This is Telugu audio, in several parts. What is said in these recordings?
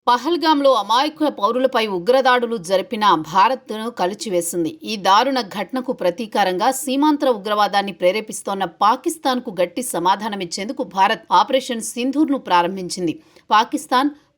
పహల్గాంలో అమాయకుల పౌరులపై ఉగ్రదాడులు జరిపిన భారత్ను కలిచివేసింది. ఈ దారుణ ఘటనకు ప్రతీకారంగా సీమాంతర ఉగ్రవాదాన్ని ప్రేరేపిస్తోన్న పాకిస్తాన్కు గట్టి సమాధానమిచ్చేందుకు భారత్ ఆపరేషన్ సింధూర్ను ప్రారంభించింది.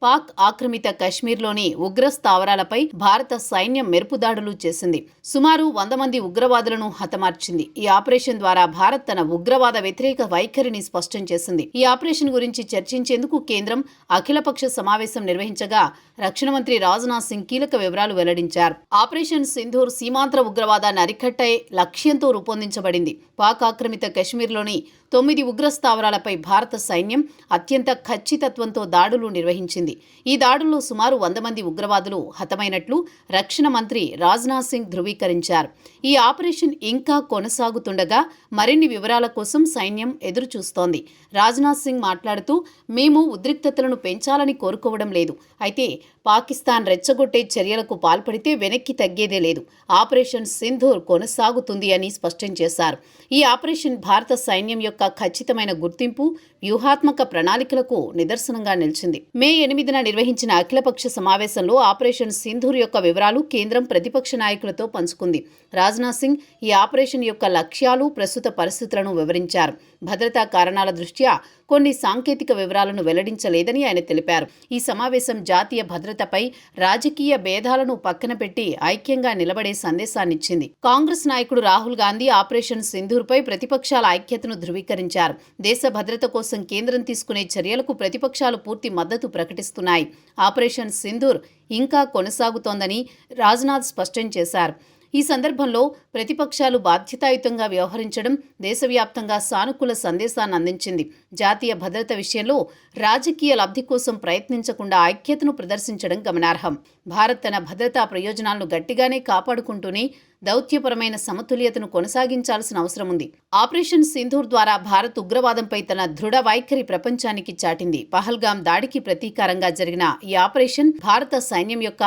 పాక్ ఆక్రమిత కశ్మీర్లోని ఉగ్ర స్థావరాలపై భారత సైన్యం మెరుపుదాడులు చేసింది. సుమారు 100 మంది ఉగ్రవాదులను హతమార్చింది. ఈ ఆపరేషన్ ద్వారా భారత్ తన ఉగ్రవాద వ్యతిరేక వైఖరిని స్పష్టం చేసింది. ఈ ఆపరేషన్ గురించి చర్చించేందుకు కేంద్రం అఖిలపక్ష సమావేశం నిర్వహించగా రక్షణ మంత్రి రాజ్నాథ్ సింగ్ కీలక వివరాలు వెల్లడించారు. ఆపరేషన్ సింధూర్ సీమాంతర ఉగ్రవాదాన్ని అరికట్టే లక్ష్యంతో రూపొందించబడింది. పాక్ ఆక్రమిత కశ్మీర్లోని 9 ఉగ్ర స్థావరాలపై భారత సైన్యం అత్యంత ఖచ్చితత్వంతో దాడులు నిర్వహించింది. ఈ దాడుల్లో సుమారు 100 మంది ఉగ్రవాదులు హతమైనట్లు రక్షణ మంత్రి రాజ్నాథ్ సింగ్ ధృవీకరించారు. ఈ ఆపరేషన్ ఇంకా కొనసాగుతుండగా మరిన్ని వివరాల కోసం సైన్యం ఎదురుచూస్తోంది. రాజ్నాథ్ సింగ్ మాట్లాడుతూ, మేము ఉద్రిక్తతలను పెంచాలని కోరుకోవడం లేదు. అయితే పాకిస్తాన్ రెచ్చగొట్టే చర్యలకు పాల్పడితే వెనక్కి తగ్గేదే లేదు. ఆపరేషన్ సింధూర్ కొనసాగుతుంది అని స్పష్టం చేశారు. ఈ ఆపరేషన్ భారత సైన్యం యొక్క ఖచ్చితమైన గుర్తింపు, వ్యూహాత్మక ప్రణాళికలకు నిదర్శనంగా నిలిచింది. మే 8న నిర్వహించిన అఖిలపక్ష సమావేశంలో ఆపరేషన్ సింధూర్ యొక్క వివరాలు కేంద్రం ప్రతిపక్ష నాయకులతో పంచుకుంది. రాజ్నాథ్ సింగ్ ఈ ఆపరేషన్ యొక్క లక్ష్యాలు, ప్రస్తుత పరిస్థితులను వివరించారు. భద్రతా కారణాల దృష్ట్యా కొన్ని సాంకేతిక వివరాలను వెల్లడించలేదని ఆయన తెలిపారు. ఈ సమావేశం జాతీయ భద్రతపై రాజకీయ భేదాలను పక్కన పెట్టి ఐక్యంగా నిలబడే సందేశాన్నిచ్చింది. కాంగ్రెస్ నాయకుడు రాహుల్ గాంధీ ఆపరేషన్ సింధూర్పై ప్రతిపక్షాల ఐక్యతను ధృవీకరించారు. దేశ భద్రత కోసం కేంద్రం తీసుకునే చర్యలకు ప్రతిపక్షాలు పూర్తి మద్దతు ప్రకటిస్తున్నాయి. ఆపరేషన్ సింధూర్ ఇంకా కొనసాగుతోందని రాజ్నాథ్ స్పష్టం చేశారు. ఈ సందర్భంలో ప్రతిపక్షాలు బాధ్యతాయుతంగా వ్యవహరించడం దేశవ్యాప్తంగా సానుకూల సందేశాన్ని అందించింది. జాతీయ భద్రత విషయంలో రాజకీయ లబ్ధి కోసం ప్రయత్నించకుండా ఐక్యతను ప్రదర్శించడం గమనార్హం. భారత్ తన భద్రతా ప్రయోజనాలను గట్టిగానే కాపాడుకుంటూనే దౌత్యపరమైన సమతుల్యతను కొనసాగించాల్సిన అవసరం ఉంది. ఆపరేషన్ సింధూర్ ద్వారా భారత్ ఉగ్రవాదంపై తన దృఢ వైఖరి ప్రపంచానికి చాటింది. పహల్గాం దాడికి ప్రతీకారంగా జరిగిన ఈ ఆపరేషన్ భారత సైన్యం యొక్క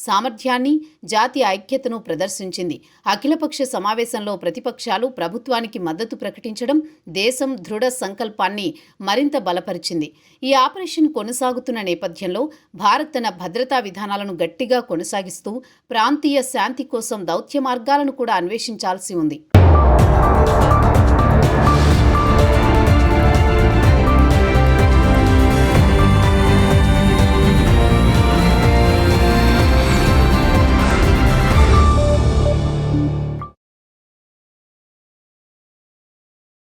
సామర్థ్యాన్ని, జాతీయ ఐక్యతను ప్రదర్శించింది. అఖిలపక్ష సమావేశంలో ప్రతిపక్షాలు ప్రభుత్వానికి మద్దతు ప్రకటించడం దేశం దృఢ సంకల్పాన్ని మరింత బలపరిచింది. ఈ ఆపరేషన్ కొనసాగుతున్న నేపథ్యంలో భారత్ తన భద్రతా విధానాలను గట్టిగా కొనసాగిస్తూ ప్రాంతీయ శాంతి కోసం దౌత్య మార్గాలను కూడా అన్వేషించాల్సి ఉంది.